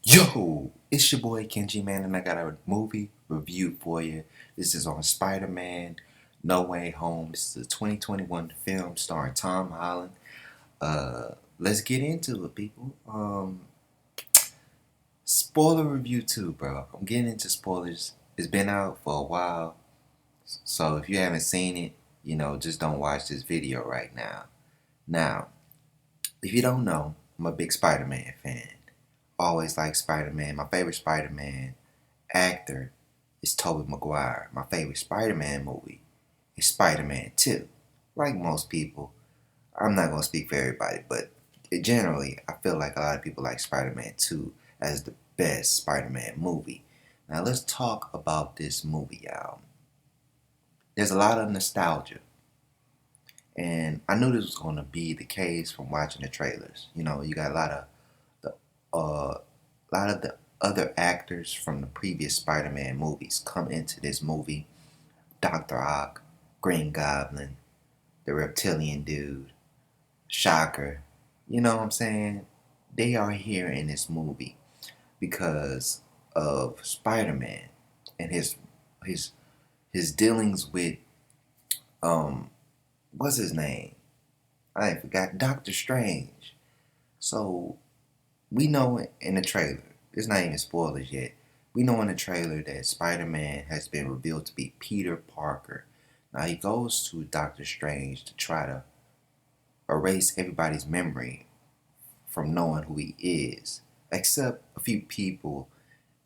Yo, it's your boy Kenji, man, and I got a movie review for you. This is on Spider-Man No Way Home. This is a 2021 film starring Tom Holland. Let's get into it, people. Spoiler review too, bro. I'm getting into spoilers. It's been out for a while, so if you haven't seen it, just don't watch this video right now. Now, if you don't know, I'm a big Spider-Man fan. Always like Spider-Man. My favorite Spider-Man actor is Tobey Maguire. My favorite Spider-Man movie is Spider-Man 2. Like most people, I'm not going to speak for everybody, but generally, I feel like a lot of people like Spider-Man 2 as the best Spider-Man movie. Now, let's talk about this movie, y'all. There's a lot of nostalgia, and I knew this was going to be the case from watching the trailers. You got a lot of the other actors from the previous Spider-Man movies come into this movie. Dr. Ock, Green Goblin, the reptilian dude, Shocker. You know what I'm saying? They are here in this movie because of Spider-Man and his dealings with what's his name? I forgot. Doctor Strange. So we know in the trailer, it's not even spoilers yet. We know in the trailer that Spider-Man has been revealed to be Peter Parker. Now he goes to Doctor Strange to try to erase everybody's memory from knowing who he is, except a few people.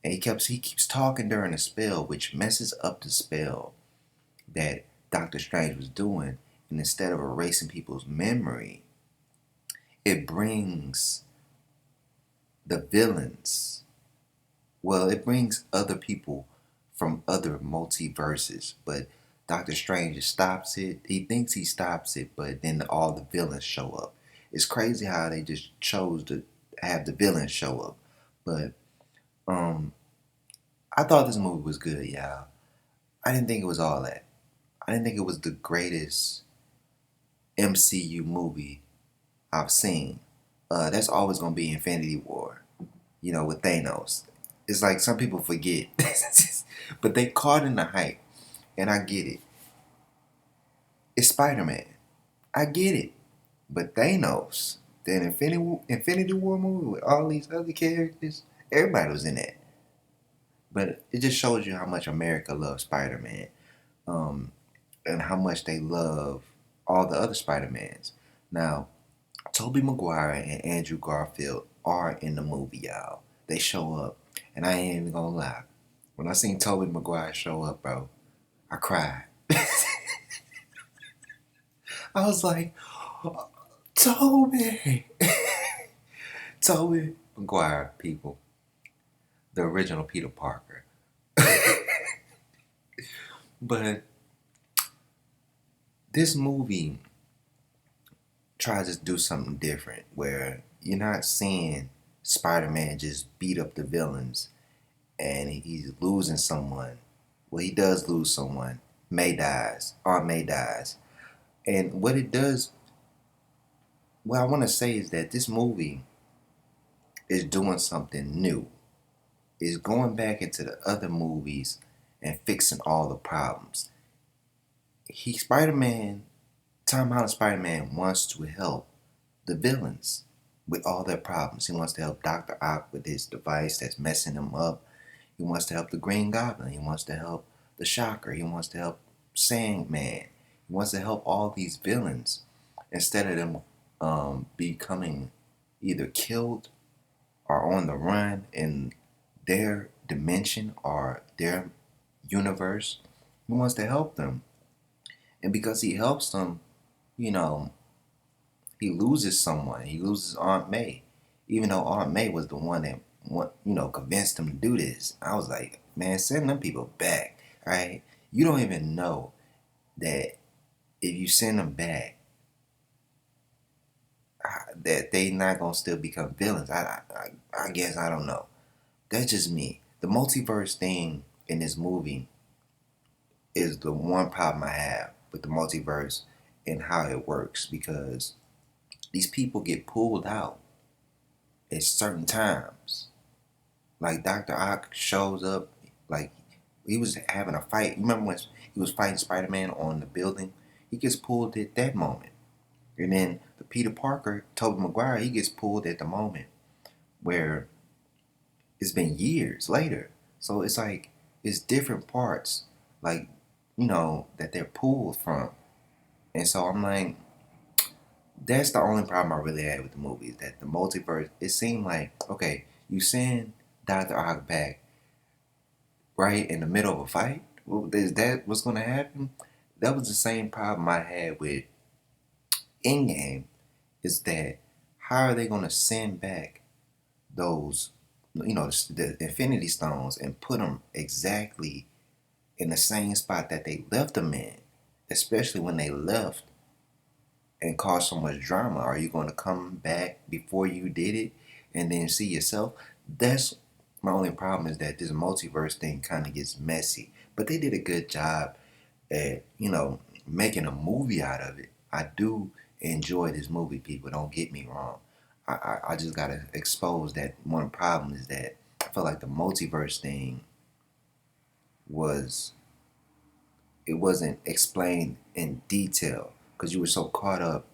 And he keeps talking during the spell, which messes up the spell that Doctor Strange was doing. And instead of erasing people's memory, it brings the villains. Well, it brings other people from other multiverses, but Doctor Strange stops it. He thinks he stops it, but then all the villains show up. It's crazy how they just chose to have the villains show up. But I thought this movie was good, y'all. I didn't think it was all that. I didn't think it was the greatest MCU movie I've seen. That's always gonna be Infinity War, with Thanos. It's like some people forget, but they caught in the hype, and I get it. It's Spider-Man. I get it, but Thanos, that Infinity War movie with all these other characters, everybody was in that. But it just shows you how much America loves Spider-Man, and how much they love all the other Spider-Mans. Now, Tobey Maguire and Andrew Garfield are in the movie, y'all. They show up, and I ain't even gonna lie. When I seen Tobey Maguire show up, bro, I cried. I was like, Tobey! Tobey Maguire, people. The original Peter Parker. But this movie tries to do something different where you're not seeing Spider-Man just beat up the villains and he's losing someone. Well, he does lose someone. Aunt May dies. And what it does, what I want to say is that this movie is doing something new. It's going back into the other movies and fixing all the problems. Tom Holland Spider-Man wants to help the villains with all their problems. He wants to help Dr. Ock with his device that's messing him up. He wants to help the Green Goblin. He wants to help the Shocker. He wants to help Sandman. He wants to help all these villains instead of them becoming either killed or on the run in their dimension or their universe. He wants to help them. And because he helps them, he loses someone. He loses Aunt May. Even though Aunt May was the one that convinced him to do this. I was like, man, send them people back. Right? You don't even know that if you send them back, that they not gonna still become villains. I guess I don't know. That's just me. The multiverse thing in this movie is the one problem I have with the multiverse and how it works, because these people get pulled out at certain times Like Dr. Ock shows up, like he was having a fight. You remember when he was fighting Spider-Man on the building? He gets pulled at that moment. And then the Peter Parker, Tobey Maguire, he gets pulled at the moment where it's been years later. So it's like it's different parts, like, that they're pulled from. And so I'm like, that's the only problem I really had with the movie, is that the multiverse, it seemed like, okay, you send Dr. Ock back right in the middle of a fight? Well, is that what's going to happen? That was the same problem I had with Endgame, is that how are they going to send back those, the Infinity Stones and put them exactly in the same spot that they left them in, especially when they left and caused so much drama? Are you going to come back before you did it and then see yourself? That's my only problem, is that this multiverse thing kind of gets messy. But they did a good job at, making a movie out of it. I do enjoy this movie, people. Don't get me wrong. I just got to expose that one problem, is that I feel like the multiverse thing it wasn't explained in detail, because you were so caught up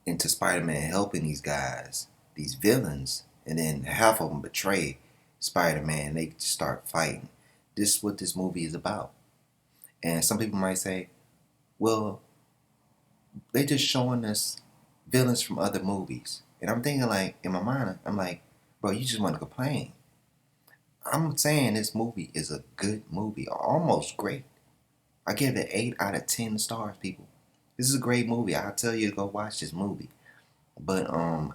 into Spider-Man helping these guys, these villains, and then half of them betray Spider-Man. They start fighting. This is what this movie is about. And some people might say, well, they just showing us villains from other movies. And I'm thinking, like, in my mind, I'm like, bro, you just want to complain. I'm saying this movie is a good movie, almost great. I give it 8 out of 10 stars, people. This is a great movie. I'll tell you to go watch this movie. But I'm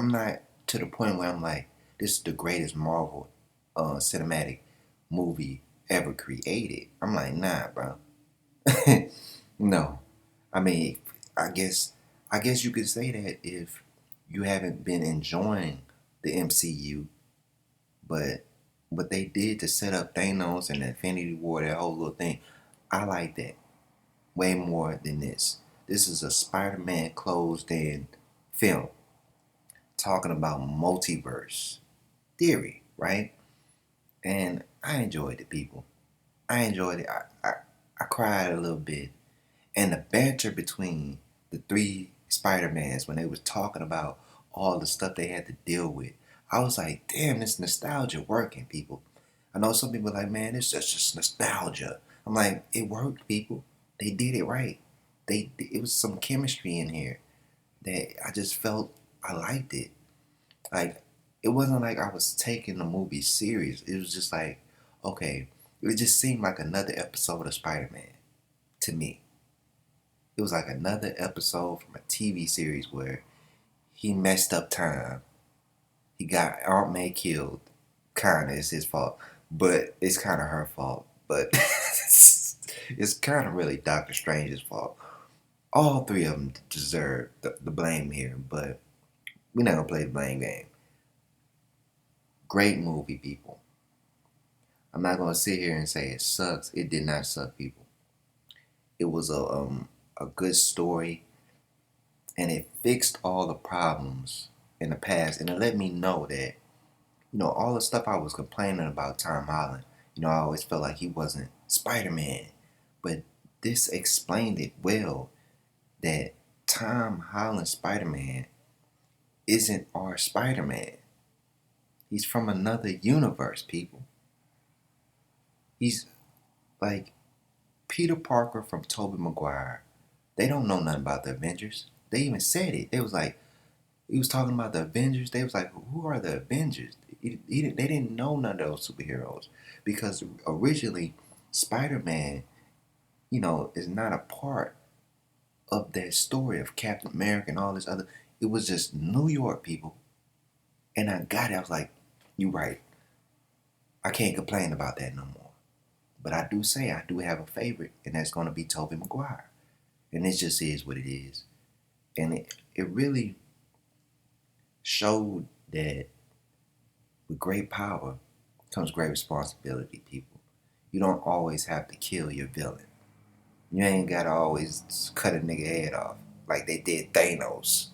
not to the point where I'm like, this is the greatest Marvel cinematic movie ever created. I'm like, nah, bro. No. I mean, I guess you could say that if you haven't been enjoying the MCU, but what they did to set up Thanos and the Infinity War, that whole little thing, I like that way more than this. This is a Spider-Man closed-in film talking about multiverse theory, right? And I enjoyed it, people. I enjoyed it. I cried a little bit. And the banter between the three Spider-Mans when they was talking about all the stuff they had to deal with, I was like, damn, this nostalgia working, people. I know some people are like, man, it's just nostalgia. I'm like, it worked, people. They did it right. It was some chemistry in here that I just felt I liked it. Like, it wasn't like I was taking the movie serious. It was just like, okay, it just seemed like another episode of Spider-Man to me. It was like another episode from a TV series where he messed up time. He got Aunt May killed. Kinda, it's his fault. But it's kind of her fault. But it's kind of really Doctor Strange's fault. All three of them deserve the blame here, but we're not going to play the blame game. Great movie, people. I'm not going to sit here and say it sucks. It did not suck, people. It was a good story, and it fixed all the problems in the past, and it let me know that, all the stuff I was complaining about Tom Holland, I always felt like he wasn't Spider-Man, but this explained it well, that Tom Holland Spider-Man isn't our Spider-Man. He's from another universe, people. He's like Peter Parker from Tobey Maguire. They don't know nothing about the Avengers. They even said it. They was like, he was talking about the Avengers. They was like, who are the Avengers? They didn't know none of those superheroes, because originally Spider-Man, is not a part of that story of Captain America and all this other. It was just New York, people. And I got it. I was like, you right. I can't complain about that no more. But I do say I do have a favorite, and that's going to be Tobey Maguire. And it just is what it is. And it really showed that with great power comes great responsibility, people. You don't always have to kill your villain. You ain't got to always cut a nigga head off like they did Thanos.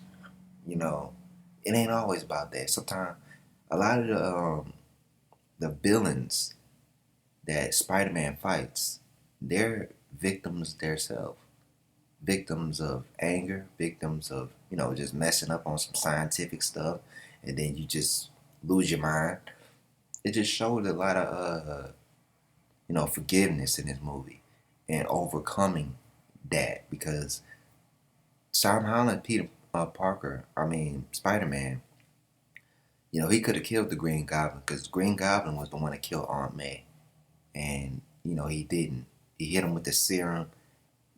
It ain't always about that. Sometimes a lot of the villains that Spider-Man fights, they're victims themselves. Victims of anger, victims of, just messing up on some scientific stuff, and then you just lose your mind. It just showed a lot of, forgiveness in this movie and overcoming that because Tom Holland, Peter Parker, Spider-Man, he could have killed the Green Goblin because Green Goblin was the one that killed Aunt May. And, he didn't. He hit him with the serum,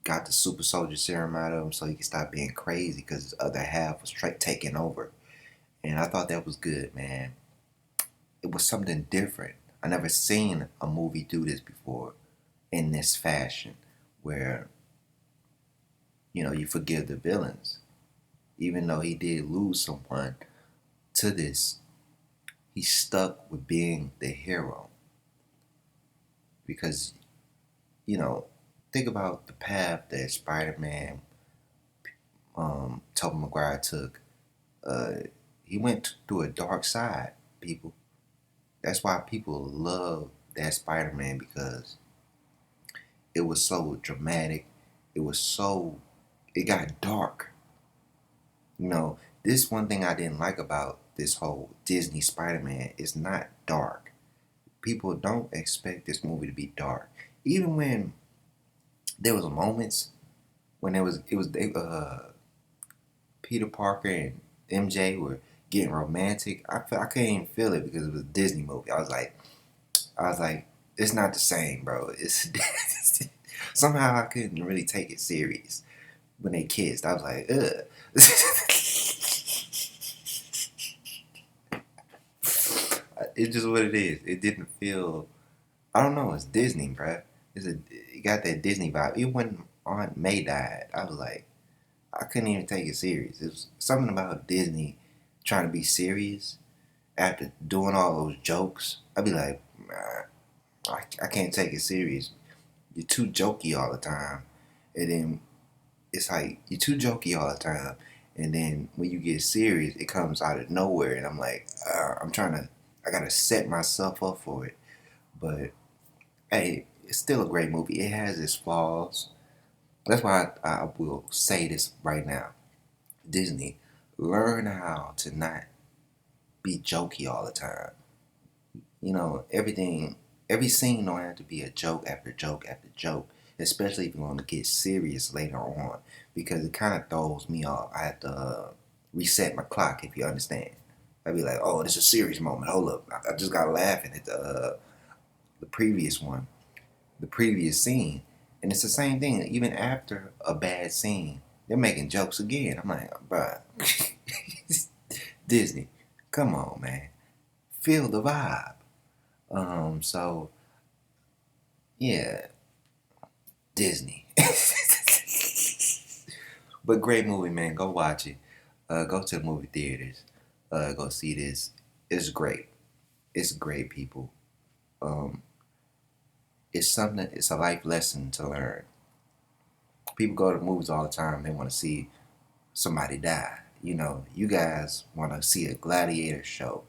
got the super soldier serum out of him so he could stop being crazy because his other half was taking over. And I thought that was good, man. It was something different. I never seen a movie do this before in this fashion where, you forgive the villains. Even though he did lose someone to this, he stuck with being the hero. Because, think about the path that Spider-Man, Tobey Maguire took. He went through a dark side, people. That's why people love that Spider-Man because it was so dramatic. It got dark. This one thing I didn't like about this whole Disney Spider-Man is not dark. People don't expect this movie to be dark. Even when there was moments when Peter Parker and MJ were getting romantic. I couldn't even feel it because it was a Disney movie. I was like, it's not the same, bro. It's somehow I couldn't really take it serious when they kissed. I was like, ugh. It's just what it is. It didn't feel. I don't know. It's Disney, bro. It got that Disney vibe. Even when Aunt May died, I was like, I couldn't even take it serious. It was something about Disney trying to be serious after doing all those jokes. I'd be like, I can't take it serious. You're too jokey all the time. And then it's like, you're too jokey all the time. And then when you get serious, it comes out of nowhere. And I'm like, I gotta set myself up for it. But, hey, it's still a great movie. It has its flaws. That's why I will say this right now. Disney, learn how to not be jokey all the time. Every scene don't have to be a joke after joke after joke, especially if you want to get serious later on, because it kind of throws me off. I have to reset my clock, if you understand. I'd be like, oh, this is a serious moment. Hold up. I just got laughing at the previous one, the previous scene. And it's the same thing. Even after a bad scene, they're making jokes again. I'm like, bruh, Disney, come on, man. Feel the vibe. So, yeah, Disney. But great movie, man. Go watch it. Go to the movie theaters. Go see this. It's great. It's great, people. It's a life lesson to learn. People go to movies all the time. They want to see somebody die. You guys want to see a gladiator show.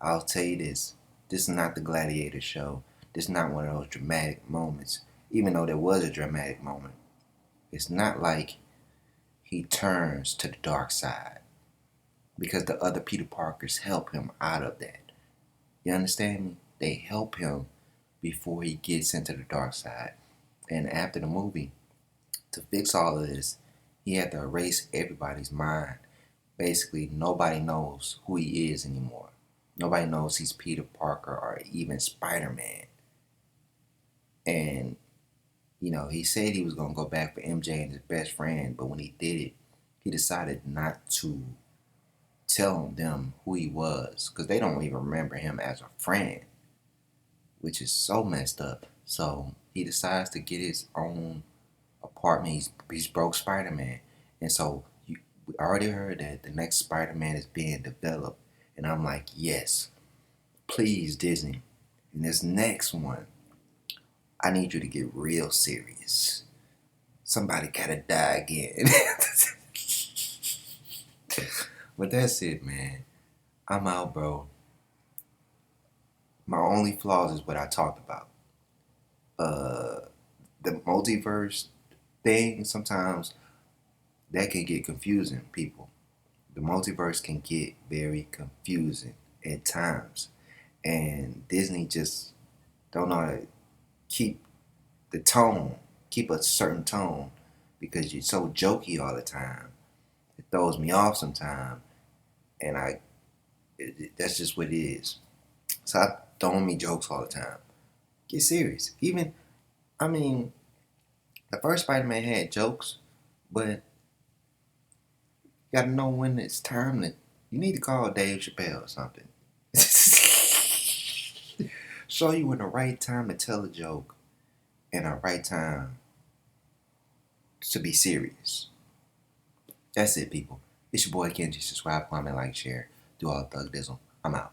I'll tell you this. This is not the gladiator show. This is not one of those dramatic moments. Even though there was a dramatic moment. It's not like he turns to the dark side. Because the other Peter Parkers help him out of that. You understand me? They help him before he gets into the dark side. And after the movie, to fix all of this, he had to erase everybody's mind. Basically, nobody knows who he is anymore. Nobody knows he's Peter Parker or even Spider-Man. And, he said he was going to go back for MJ and his best friend, but when he did it, he decided not to tell them who he was, because they don't even remember him as a friend, which is so messed up. So he decides to get his own apartment. He's broke Spider-Man. And so we already heard that the next Spider-Man is being developed. And I'm like, yes, please, Disney. In this next one, I need you to get real serious. Somebody gotta die again. But that's it, man. I'm out, bro. My only flaws is what I talked about. The multiverse thing, sometimes that can get confusing, people. The multiverse can get very confusing at times. And Disney just don't know how to keep the tone, keep a certain tone, because you're so jokey all the time. It throws me off sometimes, and that's just what it is. Stop throwing me jokes all the time. Get serious. Even, I mean, the first Spider-Man had jokes, but you gotta know when it's time to. You need to call Dave Chappelle or something. Show you when the right time to tell a joke and the right time to be serious. That's it, people. It's your boy Kenji. Subscribe, comment, like, share. Do all the thug dizzle. I'm out.